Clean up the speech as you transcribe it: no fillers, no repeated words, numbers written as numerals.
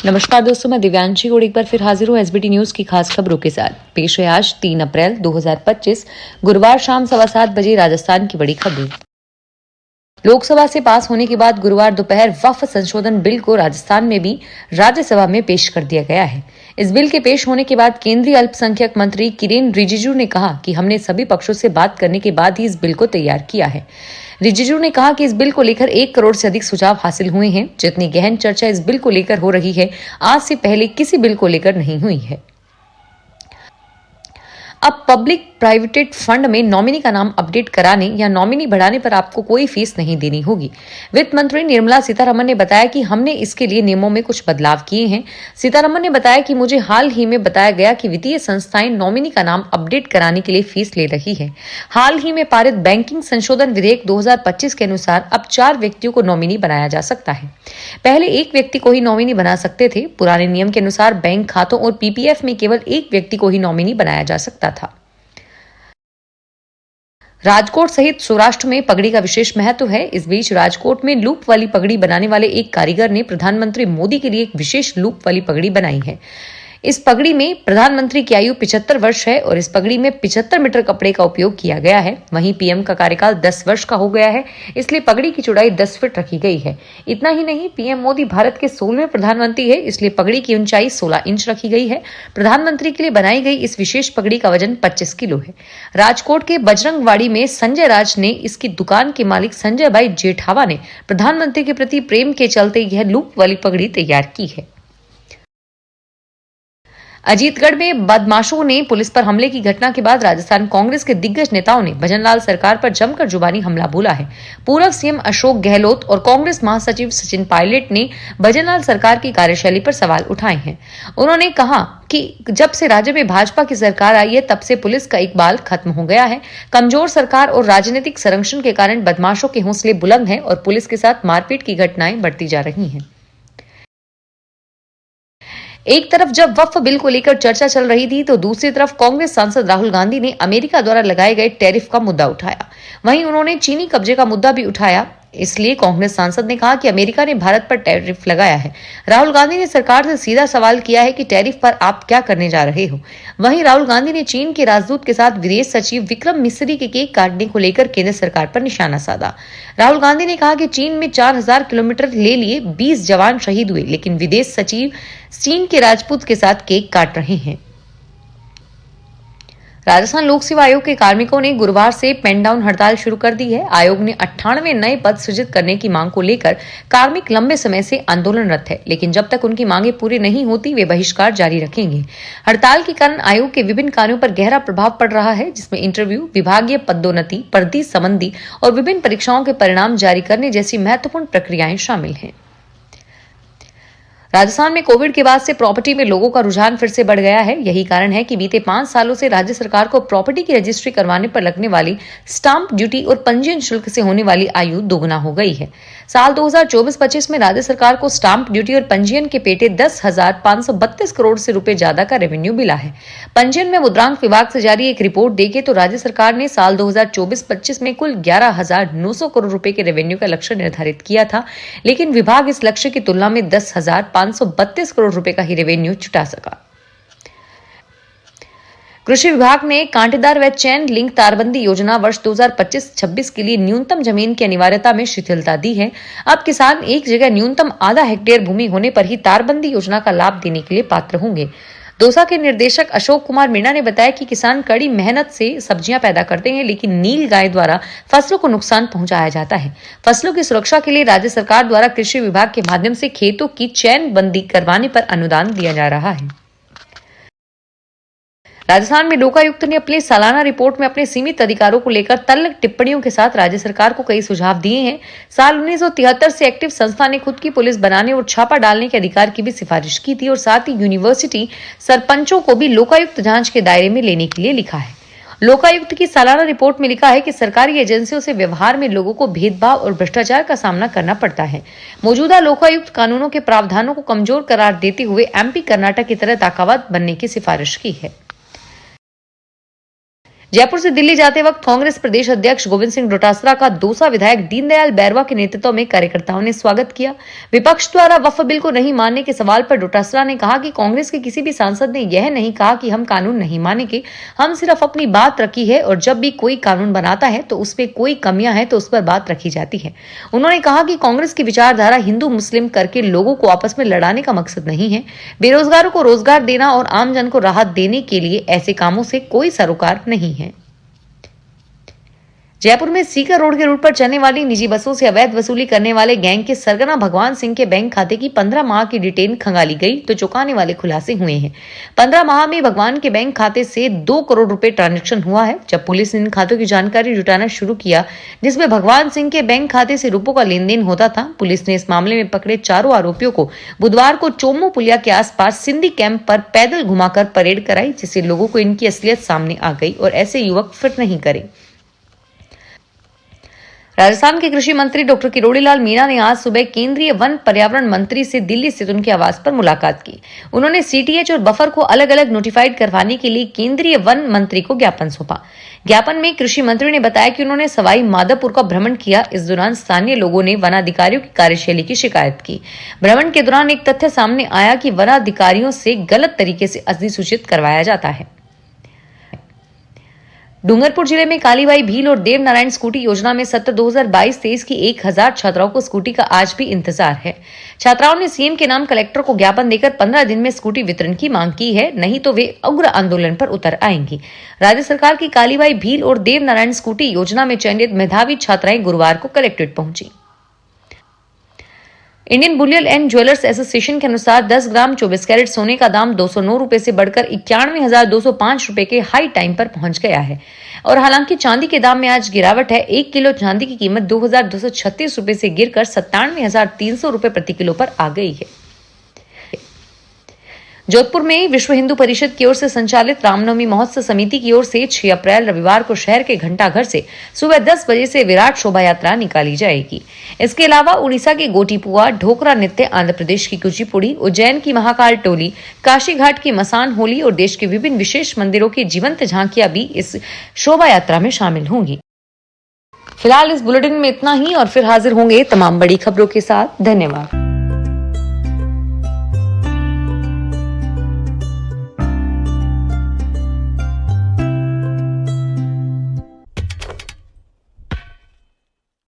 नमस्कार दोस्तों, मैं दिव्यांशी गोड़ एक बार फिर हाजिर हूँ एसबीटी न्यूज की खास खबरों के साथ। पेश है आज 3 अप्रैल 2025 गुरुवार शाम 7:15 बजे राजस्थान की बड़ी खबरें। लोकसभा से पास होने के बाद गुरुवार दोपहर वक्फ संशोधन बिल को राजस्थान में भी राज्यसभा में पेश कर दिया गया है। इस बिल के पेश होने के बाद केंद्रीय अल्पसंख्यक मंत्री किरेन रिजिजू ने कहा कि हमने सभी पक्षों से बात करने के बाद ही इस बिल को तैयार किया है। रिजिजू ने कहा कि इस बिल को लेकर 1 करोड़ से अधिक सुझाव हासिल हुए हैं। जितनी गहन चर्चा इस बिल को लेकर हो रही है, आज से पहले किसी बिल को लेकर नहीं हुई है। अब पब्लिक प्राइवेट फंड में नॉमिनी का नाम अपडेट कराने या नॉमिनी बढ़ाने पर आपको कोई फीस नहीं देनी होगी। वित्त मंत्री निर्मला सीतारमण ने बताया कि हमने इसके लिए नियमों में कुछ बदलाव किए हैं। सीतारमण ने बताया कि मुझे हाल ही में बताया गया कि वित्तीय संस्थाएं नॉमिनी का नाम अपडेट कराने के लिए फीस ले रही है। हाल ही में पारित बैंकिंग संशोधन विधेयक 2025 के अनुसार अब 4 व्यक्तियों को नॉमिनी बनाया जा सकता है। पहले 1 व्यक्ति को ही नॉमिनी बना सकते थे। पुराने नियम के अनुसार बैंक खातों और पीपीएफ में केवल 1 व्यक्ति को ही नॉमिनी बनाया जा सकता था। राजकोट सहित सौराष्ट्र में पगड़ी का विशेष महत्व है। इस बीच राजकोट में लूप वाली पगड़ी बनाने वाले एक कारीगर ने प्रधानमंत्री मोदी के लिए एक विशेष लूप वाली पगड़ी बनाई है। इस पगड़ी में प्रधानमंत्री की आयु 75 वर्ष है और इस पगड़ी में 75 मीटर कपड़े का उपयोग किया गया है। वहीं पीएम का कार्यकाल 10 वर्ष का हो गया है, इसलिए पगड़ी की चौड़ाई 10 फीट रखी गई है। इतना ही नहीं, पीएम मोदी भारत के 16वें प्रधानमंत्री है, इसलिए पगड़ी की ऊंचाई 16 इंच रखी गई है। प्रधानमंत्री के लिए बनाई गई इस विशेष पगड़ी का वजन 25 किलो है। राजकोट के बजरंगवाड़ी में संजय राज ने इसकी दुकान के मालिक संजय भाई जेठावा ने प्रधानमंत्री के प्रति प्रेम के चलते यह लूप वाली पगड़ी तैयार की है। अजीतगढ़ में बदमाशों ने पुलिस पर हमले की घटना के बाद राजस्थान कांग्रेस के दिग्गज नेताओं ने भजनलाल सरकार पर जमकर जुबानी हमला बोला है। पूर्व सीएम अशोक गहलोत और कांग्रेस महासचिव सचिन पायलट ने भजनलाल सरकार की कार्यशैली पर सवाल उठाए हैं। उन्होंने कहा कि जब से राज्य में भाजपा की सरकार आई है, तब से पुलिस का इकबाल खत्म हो गया है। कमजोर सरकार और राजनीतिक संरक्षण के कारण बदमाशों के हौसले बुलंद हैं और पुलिस के साथ मारपीट की घटनाएं बढ़ती जा रही हैं। एक तरफ जब वक्फ बिल को लेकर चर्चा चल रही थी, तो दूसरी तरफ कांग्रेस सांसद राहुल गांधी ने अमेरिका द्वारा लगाए गए टैरिफ का मुद्दा उठाया। वहीं उन्होंने चीनी कब्जे का मुद्दा भी उठाया। इसलिए कांग्रेस सांसद ने कहा कि अमेरिका ने भारत पर टैरिफ लगाया है। राहुल गांधी ने सरकार से सीधा सवाल किया है कि टैरिफ पर आप क्या करने जा रहे हो। वहीं राहुल गांधी ने चीन के राजदूत के साथ विदेश सचिव विक्रम मिस्री के केक काटने को लेकर केंद्र सरकार पर निशाना साधा। राहुल गांधी ने कहा कि चीन में 4000 किलोमीटर ले लिए 20 जवान शहीद हुए, लेकिन विदेश सचिव चीन के राजपूत के साथ केक काट रहे हैं। राजस्थान लोक सेवा आयोग के कार्मिकों ने गुरुवार से पेन डाउन हड़ताल शुरू कर दी है। आयोग ने 98 नए पद सृजित करने की मांग को लेकर कार्मिक लंबे समय से आंदोलनरत है, लेकिन जब तक उनकी मांगे पूरी नहीं होती, वे बहिष्कार जारी रखेंगे। हड़ताल के कारण आयोग के विभिन्न कार्यों पर गहरा प्रभाव पड़ रहा है, जिसमें इंटरव्यू, विभागीय पदोन्नति, पदवी संबंधी और विभिन्न परीक्षाओं के परिणाम जारी करने जैसी महत्वपूर्ण प्रक्रियाएं शामिल हैं। राजस्थान में कोविड के बाद से प्रॉपर्टी में लोगों का रुझान फिर से बढ़ गया है। यही कारण है कि बीते 5 सालों से राज्य सरकार को प्रॉपर्टी की रजिस्ट्री करवाने पर लगने वाली स्टाम्प ड्यूटी और पंजीयन शुल्क से होने वाली आयु दोगुना हो गई है। साल 2024-25 में राज्य सरकार को स्टाम्प ड्यूटी और पंजीयन के पेटे 10,532 करोड़ से रुपए ज्यादा का रेवेन्यू मिला है। पंजीयन में मुद्रांक विभाग से जारी एक रिपोर्ट देखें तो राज्य सरकार ने साल 2024-25 में कुल 11,900 करोड़ रुपए के रेवेन्यू का लक्ष्य निर्धारित किया था, लेकिन विभाग इस लक्ष्य की तुलना में 10,532 करोड़ रुपए का ही रेवेन्यू जुटा सका। कृषि विभाग ने कांटेदार व चैन लिंक तारबंदी योजना वर्ष 2025-26 के लिए न्यूनतम जमीन की अनिवार्यता में शिथिलता दी है। अब किसान एक जगह न्यूनतम आधा हेक्टेयर भूमि होने पर ही तारबंदी योजना का लाभ देने के लिए पात्र होंगे। दौसा के निर्देशक अशोक कुमार मीणा ने बताया कि किसान कड़ी मेहनत से सब्जियां पैदा करते हैं, लेकिन नील गाय द्वारा फसलों को नुकसान पहुंचाया जाता है। फसलों की सुरक्षा के लिए राज्य सरकार द्वारा कृषि विभाग के माध्यम से खेतों की चैन बंदी करवाने पर अनुदान दिया जा रहा है। राजस्थान में लोकायुक्त ने अपनी सालाना रिपोर्ट में अपने सीमित अधिकारों को लेकर तल्लक टिप्पणियों के साथ राज्य सरकार को कई सुझाव दिए हैं। साल 1973 से एक्टिव संस्था ने खुद की पुलिस बनाने और छापा डालने के अधिकार की भी सिफारिश की थी और साथ ही यूनिवर्सिटी सरपंचों को भी लोकायुक्त जांच के दायरे में लेने के लिए लिखा है। लोकायुक्त की सालाना रिपोर्ट में लिखा है कि सरकारी एजेंसियों से व्यवहार में लोगों को भेदभाव और भ्रष्टाचार का सामना करना पड़ता है। मौजूदा लोकायुक्त कानूनों के प्रावधानों को कमजोर करार देते हुए एमपी कर्नाटक की तरह ताकतवर बनने की सिफारिश की है। जयपुर से दिल्ली जाते वक्त कांग्रेस प्रदेश अध्यक्ष गोविंद सिंह डोटासरा का दौसा विधायक दीनदयाल बैरवा के नेतृत्व में कार्यकर्ताओं ने स्वागत किया। विपक्ष द्वारा वक्फ बिल को नहीं मानने के सवाल पर डोटासरा ने कहा कि कांग्रेस के किसी भी सांसद ने यह नहीं कहा कि हम कानून नहीं मानेंगे, हम सिर्फ अपनी बात रखी है और जब भी कोई कानून बनाता है तो उसमें कोई कमियां हैं तो उस पर बात रखी जाती है। उन्होंने कहा कि कांग्रेस की विचारधारा हिंदू मुस्लिम करके लोगों को आपस में लड़ाने का मकसद नहीं है। बेरोजगारों को रोजगार देना और आमजन को राहत देने के लिए ऐसे कामों से कोई सरोकार नहीं है। जयपुर में सीकर रोड के रूट पर चलने वाली निजी बसों से अवैध वसूली करने वाले गैंग के सरगना भगवान सिंह के बैंक खाते की 15 माह की डिटेल खंगाली गई तो चौंकाने वाले खुलासे हुए हैं। 15 माह में भगवान के बैंक खाते से 2 करोड़ रुपए ट्रांजैक्शन हुआ है। जब पुलिस ने इन खातों की जानकारी जुटाना शुरू किया जिसमें भगवान सिंह के बैंक खाते से रुपयों का लेन देन होता था, पुलिस ने इस मामले में पकड़े चारों आरोपियों को बुधवार को चोमो पुलिया के आसपास सिंधी कैंप पर पैदल घुमाकर परेड कराई, जिससे लोगों को इनकी असलियत सामने आ गई और ऐसे युवक फिर नहीं करे। राजस्थान के कृषि मंत्री डॉक्टर किरोड़ी लाल मीणा ने आज सुबह केंद्रीय वन पर्यावरण मंत्री से दिल्ली स्थित उनके आवास पर मुलाकात की। उन्होंने सीटीएच और बफर को अलग अलग नोटिफाइड करवाने के लिए केंद्रीय वन मंत्री को ज्ञापन सौंपा। ज्ञापन में कृषि मंत्री ने बताया कि उन्होंने सवाई माधोपुर का भ्रमण किया। इस दौरान स्थानीय लोगों ने वनाधिकारियों की कार्यशैली की शिकायत की। भ्रमण के दौरान एक तथ्य सामने आया कि वनाधिकारियों से गलत तरीके से अधिसूचित करवाया जाता है। डूंगरपुर जिले में कालीबाई भील और देवनारायण स्कूटी योजना में सत्र 2022-23 की 1000 छात्राओं को स्कूटी का आज भी इंतजार है। छात्राओं ने सीएम के नाम कलेक्टर को ज्ञापन देकर 15 दिन में स्कूटी वितरण की मांग की है, नहीं तो वे उग्र आंदोलन पर उतर आएंगी। राज्य सरकार की कालीबाई भील और देवनारायण स्कूटी योजना में चयनित मेधावी छात्राएं गुरुवार को कलेक्ट्रेट पहुंची। Indian Boolean and jewellers association के अनुसार 10 ग्राम 24 कैरेट सोने का दाम 209 रुपए से बढ़कर 91,205 रुपए के हाई टाइम पर पहुंच गया है। और हालांकि चांदी के दाम में आज गिरावट है। 1 किलो चांदी की कीमत 2,236 रुपए से गिरकर 97,300 रुपए प्रति किलो पर आ गई है। जोधपुर में विश्व हिंदू परिषद की ओर से संचालित रामनवमी महोत्सव समिति की ओर से 6 अप्रैल रविवार को शहर के घंटाघर से सुबह 10 बजे से विराट शोभा यात्रा निकाली जाएगी। इसके अलावा उड़ीसा के गोटीपुआ, ढोकरा नृत्य, आंध्र प्रदेश की कुचिपुड़ी, उज्जैन की महाकाल टोली, काशी घाट की मसान होली और देश के विभिन्न विशेष मंदिरों की जीवंत झांकियां भी इस शोभा यात्रा में शामिल होंगी। फिलहाल इस बुलेटिन में इतना ही और फिर हाजिर होंगे तमाम बड़ी खबरों के साथ। धन्यवाद।